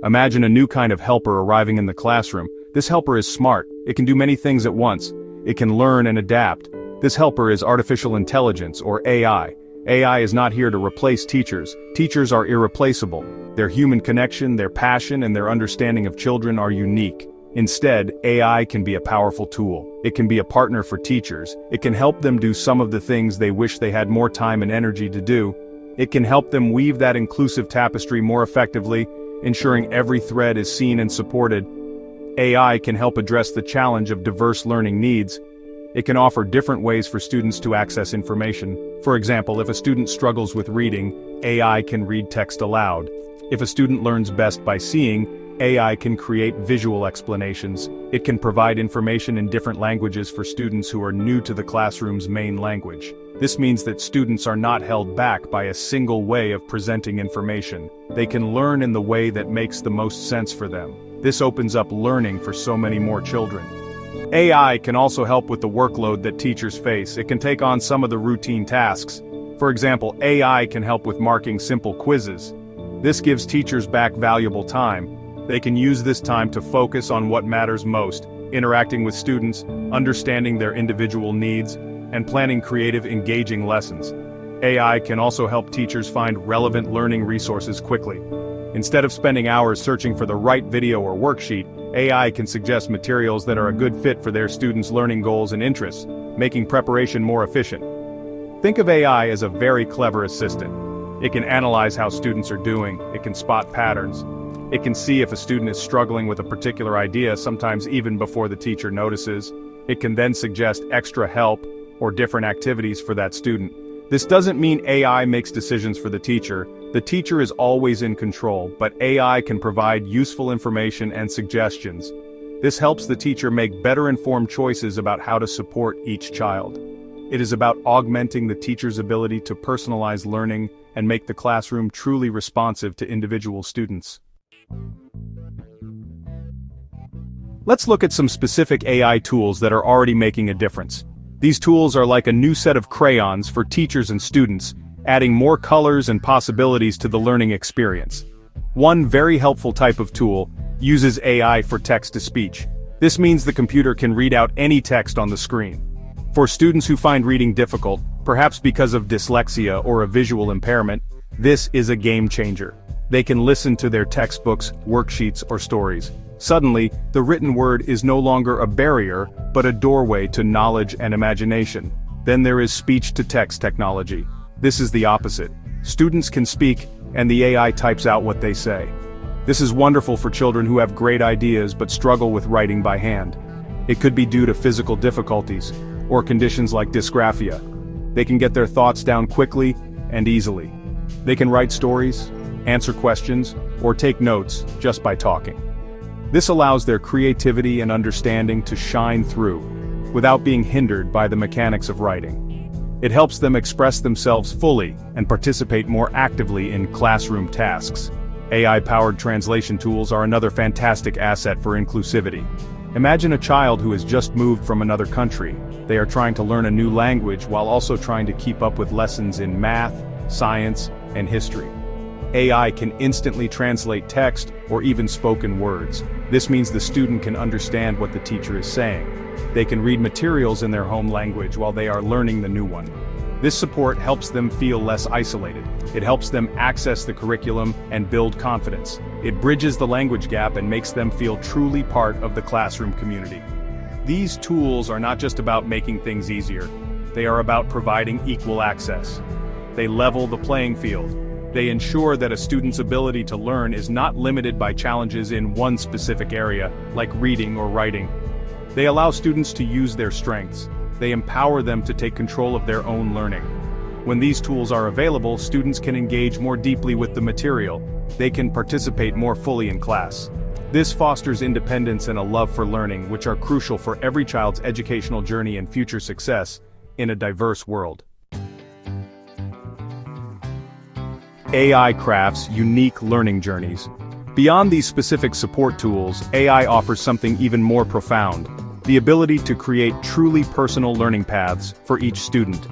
Imagine a new kind of helper arriving in the classroom. This helper is smart. It can do many things at once. It can learn and adapt. This helper is artificial intelligence, or AI. AI is not here to replace teachers. Teachers are irreplaceable. Their human connection, their passion, and their understanding of children are unique. Instead, AI can be a powerful tool. It can be a partner for teachers. It can help them do some of the things they wish they had more time and energy to do. It can help them weave that inclusive tapestry more effectively, ensuring every thread is seen and supported. AI can help address the challenge of diverse learning needs. It can offer different ways for students to access information. For example, if a student struggles with reading, AI can read text aloud. If a student learns best by seeing, AI can create visual explanations. It can provide information in different languages for students who are new to the classroom's main language. This means that students are not held back by a single way of presenting information. They can learn in the way that makes the most sense for them. This opens up learning for so many more children. AI can also help with the workload that teachers face. It can take on some of the routine tasks. For example, AI can help with marking simple quizzes. This gives teachers back valuable time. They can use this time to focus on what matters most, interacting with students, understanding their individual needs, and planning creative, engaging lessons. AI can also help teachers find relevant learning resources quickly. Instead of spending hours searching for the right video or worksheet, AI can suggest materials that are a good fit for their students' learning goals and interests, making preparation more efficient. Think of AI as a very clever assistant. It can analyze how students are doing. It can spot patterns. It can see if a student is struggling with a particular idea, sometimes even before the teacher notices. It can then suggest extra help or different activities for that student. This doesn't mean AI makes decisions for the teacher. The teacher is always in control, but AI can provide useful information and suggestions. This helps the teacher make better informed choices about how to support each child. It is about augmenting the teacher's ability to personalize learning and make the classroom truly responsive to individual students. Let's look at some specific AI tools that are already making a difference. These tools are like a new set of crayons for teachers and students, adding more colors and possibilities to the learning experience. One very helpful type of tool uses AI for text-to-speech. This means the computer can read out any text on the screen. For students who find reading difficult, perhaps because of dyslexia or a visual impairment, this is a game changer. They can listen to their textbooks, worksheets, or stories. Suddenly, the written word is no longer a barrier, but a doorway to knowledge and imagination. Then there is speech-to-text technology. This is the opposite. Students can speak, and the AI types out what they say. This is wonderful for children who have great ideas but struggle with writing by hand. It could be due to physical difficulties, or conditions like dysgraphia. They can get their thoughts down quickly and easily. They can write stories, answer questions, or take notes just by talking. This allows their creativity and understanding to shine through, without being hindered by the mechanics of writing. It helps them express themselves fully and participate more actively in classroom tasks. AI-powered translation tools are another fantastic asset for inclusivity. Imagine a child who has just moved from another country. They are trying to learn a new language while also trying to keep up with lessons in math, science, and history. AI can instantly translate text or even spoken words. This means the student can understand what the teacher is saying. They can read materials in their home language while they are learning the new one. This support helps them feel less isolated. It helps them access the curriculum and build confidence. It bridges the language gap and makes them feel truly part of the classroom community. These tools are not just about making things easier. They are about providing equal access. They level the playing field. They ensure that a student's ability to learn is not limited by challenges in one specific area, like reading or writing. They allow students to use their strengths. They empower them to take control of their own learning. When these tools are available, students can engage more deeply with the material. They can participate more fully in class. This fosters independence and a love for learning, which are crucial for every child's educational journey and future success in a diverse world. AI crafts unique learning journeys. Beyond these specific support tools, AI offers something even more profound: the ability to create truly personal learning paths for each student.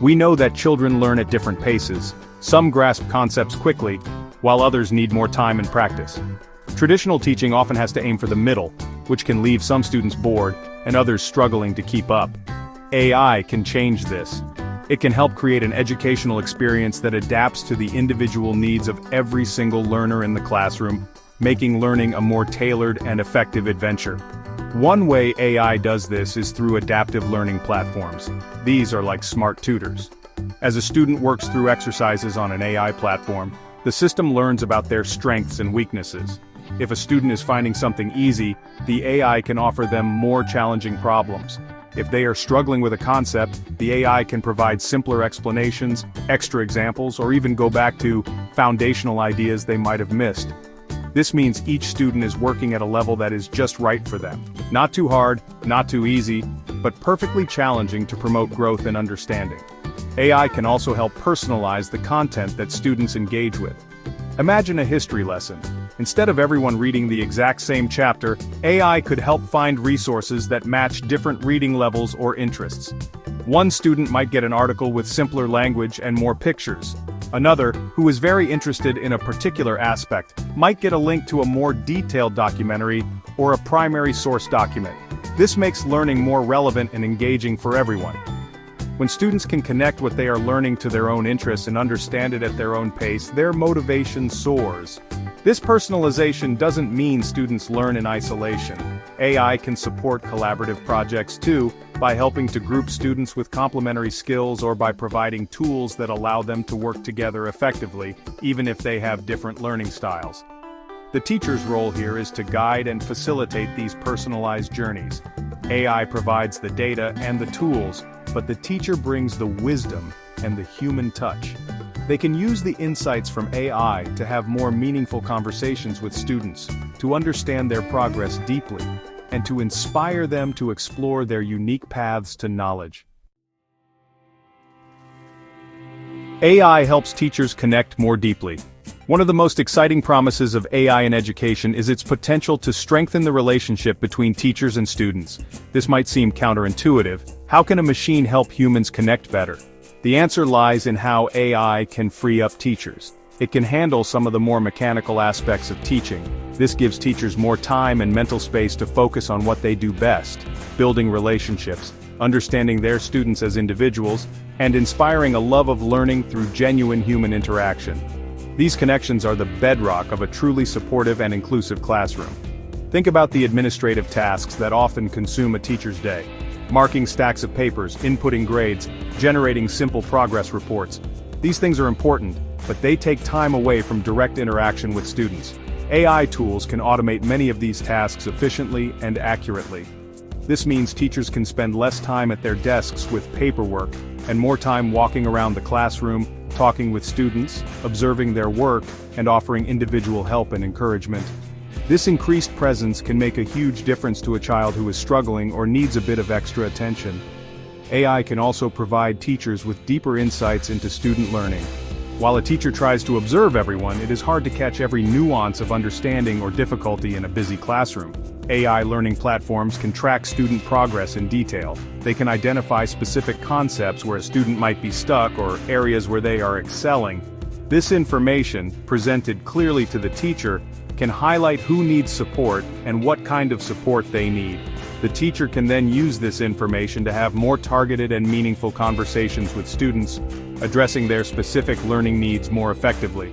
We know that children learn at different paces. Some grasp concepts quickly, while others need more time and practice. Traditional teaching often has to aim for the middle, which can leave some students bored and others struggling to keep up. AI can change this. It can help create an educational experience that adapts to the individual needs of every single learner in the classroom, making learning a more tailored and effective adventure. One way AI does this is through adaptive learning platforms. These are like smart tutors. As a student works through exercises on an AI platform, the system learns about their strengths and weaknesses. If a student is finding something easy, the AI can offer them more challenging problems. If they are struggling with a concept, the AI can provide simpler explanations, extra examples, or even go back to foundational ideas they might have missed. This means each student is working at a level that is just right for them. Not too hard, not too easy, but perfectly challenging to promote growth and understanding. AI can also help personalize the content that students engage with. Imagine a history lesson. Instead of everyone reading the exact same chapter, AI could help find resources that match different reading levels or interests. One student might get an article with simpler language and more pictures. Another, who is very interested in a particular aspect, might get a link to a more detailed documentary or a primary source document. This makes learning more relevant and engaging for everyone. When students can connect what they are learning to their own interests and understand it at their own pace, their motivation soars. This personalization doesn't mean students learn in isolation. AI can support collaborative projects too, by helping to group students with complementary skills or by providing tools that allow them to work together effectively, even if they have different learning styles. The teacher's role here is to guide and facilitate these personalized journeys. AI provides the data and the tools, but the teacher brings the wisdom and the human touch. They can use the insights from AI to have more meaningful conversations with students, to understand their progress deeply, and to inspire them to explore their unique paths to knowledge. AI helps teachers connect more deeply. One of the most exciting promises of AI in education is its potential to strengthen the relationship between teachers and students. This might seem counterintuitive. How can a machine help humans connect better? The answer lies in how AI can free up teachers. It can handle some of the more mechanical aspects of teaching. This gives teachers more time and mental space to focus on what they do best: building relationships, understanding their students as individuals, and inspiring a love of learning through genuine human interaction. These connections are the bedrock of a truly supportive and inclusive classroom. Think about the administrative tasks that often consume a teacher's day. Marking stacks of papers, inputting grades, generating simple progress reports. These things are important, but they take time away from direct interaction with students. AI tools can automate many of these tasks efficiently and accurately. This means teachers can spend less time at their desks with paperwork and more time walking around the classroom, talking with students, observing their work, and offering individual help and encouragement. This increased presence can make a huge difference to a child who is struggling or needs a bit of extra attention. AI can also provide teachers with deeper insights into student learning. While a teacher tries to observe everyone, it is hard to catch every nuance of understanding or difficulty in a busy classroom. AI learning platforms can track student progress in detail. They can identify specific concepts where a student might be stuck or areas where they are excelling. This information, presented clearly to the teacher, can highlight who needs support and what kind of support they need. The teacher can then use this information to have more targeted and meaningful conversations with students, addressing their specific learning needs more effectively.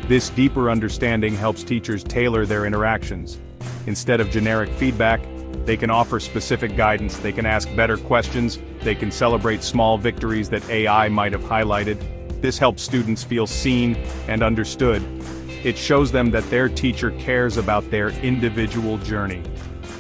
This deeper understanding helps teachers tailor their interactions. Instead of generic feedback, they can offer specific guidance, they can ask better questions, they can celebrate small victories that AI might have highlighted. This helps students feel seen and understood. It shows them that their teacher cares about their individual journey.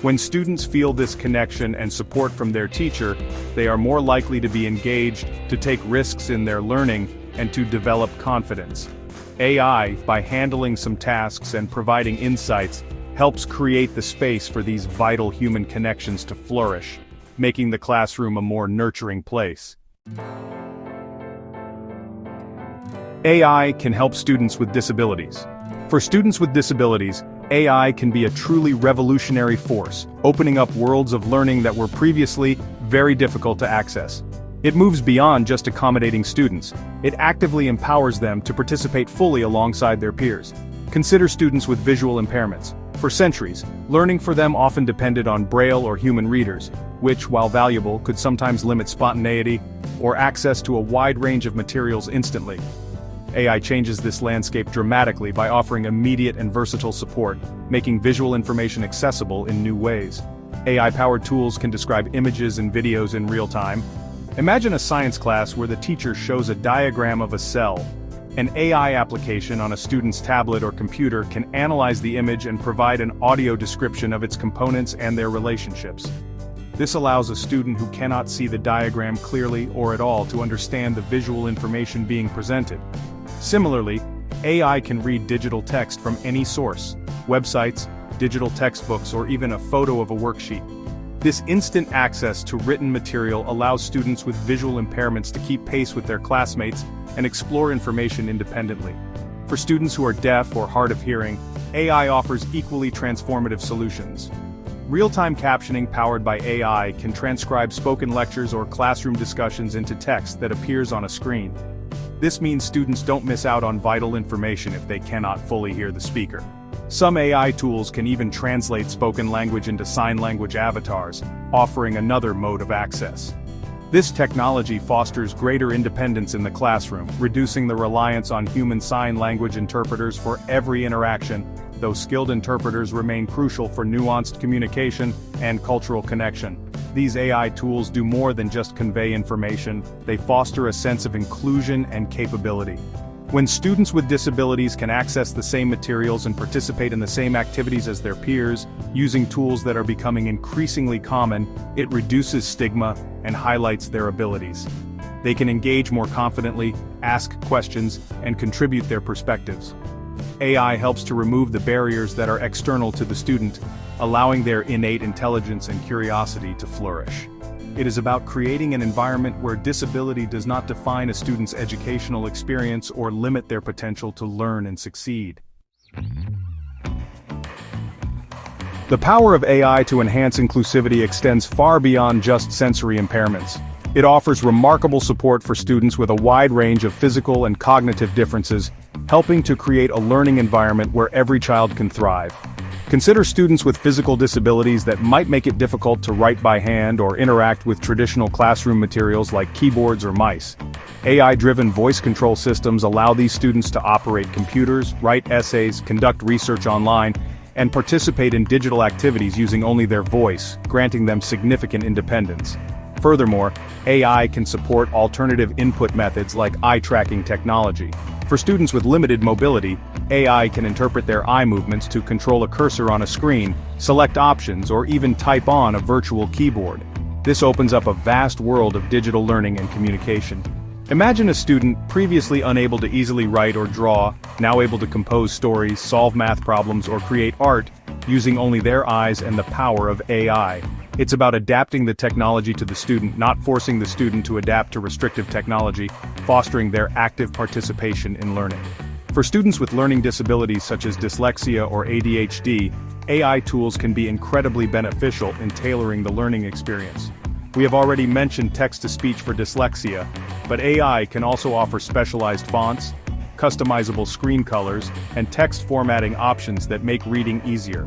When students feel this connection and support from their teacher, they are more likely to be engaged, to take risks in their learning, and to develop confidence. AI, by handling some tasks and providing insights, helps create the space for these vital human connections to flourish, making the classroom a more nurturing place. AI can help students with disabilities. For students with disabilities, AI can be a truly revolutionary force, opening up worlds of learning that were previously very difficult to access. It moves beyond just accommodating students. It actively empowers them to participate fully alongside their peers. Consider students with visual impairments. For centuries, learning for them often depended on Braille or human readers, which, while valuable, could sometimes limit spontaneity or access to a wide range of materials instantly. AI changes this landscape dramatically by offering immediate and versatile support, making visual information accessible in new ways. AI-powered tools can describe images and videos in real time. Imagine a science class where the teacher shows a diagram of a cell. An AI application on a student's tablet or computer can analyze the image and provide an audio description of its components and their relationships. This allows a student who cannot see the diagram clearly or at all to understand the visual information being presented. Similarly, AI can read digital text from any source, websites, digital textbooks, or even a photo of a worksheet. This instant access to written material allows students with visual impairments to keep pace with their classmates and explore information independently. For students who are deaf or hard of hearing, AI offers equally transformative solutions. Real-time captioning powered by AI can transcribe spoken lectures or classroom discussions into text that appears on a screen. This means students don't miss out on vital information if they cannot fully hear the speaker. Some AI tools can even translate spoken language into sign language avatars, offering another mode of access. This technology fosters greater independence in the classroom, reducing the reliance on human sign language interpreters for every interaction, though skilled interpreters remain crucial for nuanced communication and cultural connection. These AI tools do more than just convey information, they foster a sense of inclusion and capability. When students with disabilities can access the same materials and participate in the same activities as their peers, using tools that are becoming increasingly common, it reduces stigma and highlights their abilities. They can engage more confidently, ask questions, and contribute their perspectives. AI helps to remove the barriers that are external to the student, allowing their innate intelligence and curiosity to flourish. It is about creating an environment where disability does not define a student's educational experience or limit their potential to learn and succeed. The power of AI to enhance inclusivity extends far beyond just sensory impairments. It offers remarkable support for students with a wide range of physical and cognitive differences, helping to create a learning environment where every child can thrive. Consider students with physical disabilities that might make it difficult to write by hand or interact with traditional classroom materials like keyboards or mice. AI-driven voice control systems allow these students to operate computers, write essays, conduct research online, and participate in digital activities using only their voice, granting them significant independence. Furthermore, AI can support alternative input methods like eye tracking technology. For students with limited mobility, AI can interpret their eye movements to control a cursor on a screen, select options, or even type on a virtual keyboard. This opens up a vast world of digital learning and communication. Imagine a student previously unable to easily write or draw, now able to compose stories, solve math problems, or create art, using only their eyes and the power of AI. It's about adapting the technology to the student, not forcing the student to adapt to restrictive technology, fostering their active participation in learning. For students with learning disabilities such as dyslexia or ADHD, AI tools can be incredibly beneficial in tailoring the learning experience. We have already mentioned text-to-speech for dyslexia, but AI can also offer specialized fonts, customizable screen colors, and text formatting options that make reading easier.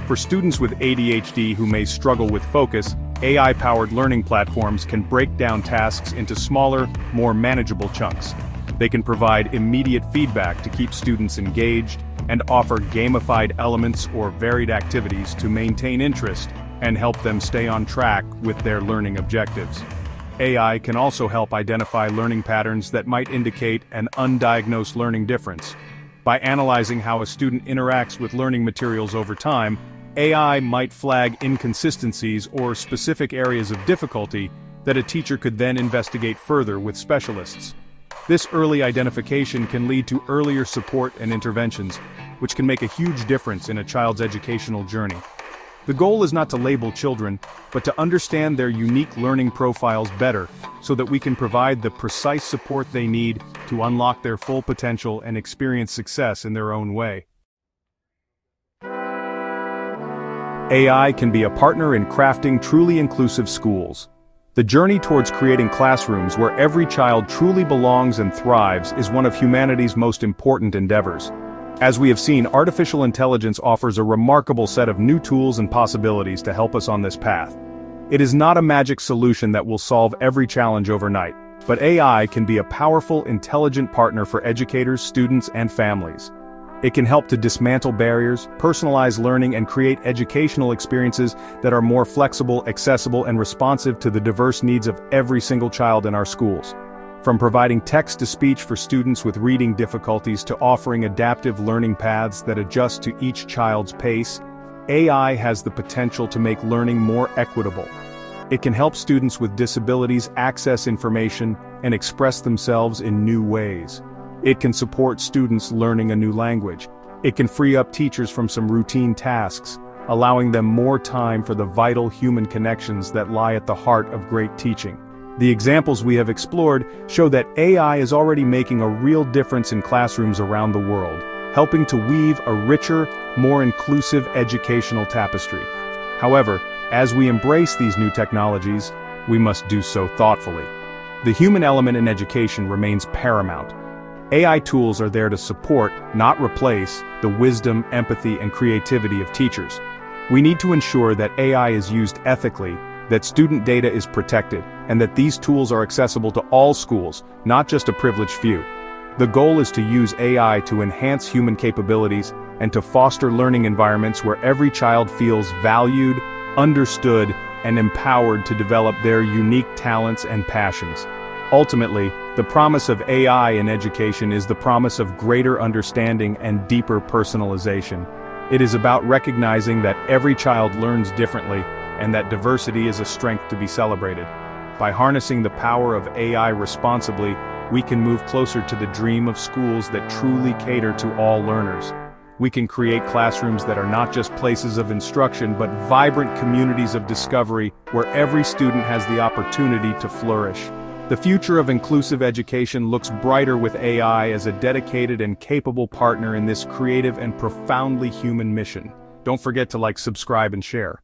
For students with ADHD who may struggle with focus, AI-powered learning platforms can break down tasks into smaller, more manageable chunks. They can provide immediate feedback to keep students engaged and offer gamified elements or varied activities to maintain interest and help them stay on track with their learning objectives. AI can also help identify learning patterns that might indicate an undiagnosed learning difference. By analyzing how a student interacts with learning materials over time, AI might flag inconsistencies or specific areas of difficulty that a teacher could then investigate further with specialists. This early identification can lead to earlier support and interventions, which can make a huge difference in a child's educational journey. The goal is not to label children, but to understand their unique learning profiles better, so that we can provide the precise support they need to unlock their full potential and experience success in their own way. AI can be a partner in crafting truly inclusive schools. The journey towards creating classrooms where every child truly belongs and thrives is one of humanity's most important endeavors. As we have seen, artificial intelligence offers a remarkable set of new tools and possibilities to help us on this path. It is not a magic solution that will solve every challenge overnight, but AI can be a powerful, intelligent partner for educators, students, and families. It can help to dismantle barriers, personalize learning, and create educational experiences that are more flexible, accessible, and responsive to the diverse needs of every single child in our schools. From providing text-to-speech for students with reading difficulties to offering adaptive learning paths that adjust to each child's pace, AI has the potential to make learning more equitable. It can help students with disabilities access information and express themselves in new ways. It can support students learning a new language. It can free up teachers from some routine tasks, allowing them more time for the vital human connections that lie at the heart of great teaching. The examples we have explored show that AI is already making a real difference in classrooms around the world, helping to weave a richer, more inclusive educational tapestry. However, as we embrace these new technologies, we must do so thoughtfully. The human element in education remains paramount. AI tools are there to support, not replace, the wisdom, empathy, and creativity of teachers. We need to ensure that AI is used ethically, that student data is protected, and that these tools are accessible to all schools, not just a privileged few. The goal is to use AI to enhance human capabilities and to foster learning environments where every child feels valued, understood, and empowered to develop their unique talents and passions. Ultimately, the promise of AI in education is the promise of greater understanding and deeper personalization. It is about recognizing that every child learns differently and that diversity is a strength to be celebrated. By harnessing the power of AI responsibly, we can move closer to the dream of schools that truly cater to all learners. We can create classrooms that are not just places of instruction but vibrant communities of discovery where every student has the opportunity to flourish. The future of inclusive education looks brighter with AI as a dedicated and capable partner in this creative and profoundly human mission. Don't forget to like, subscribe, and share.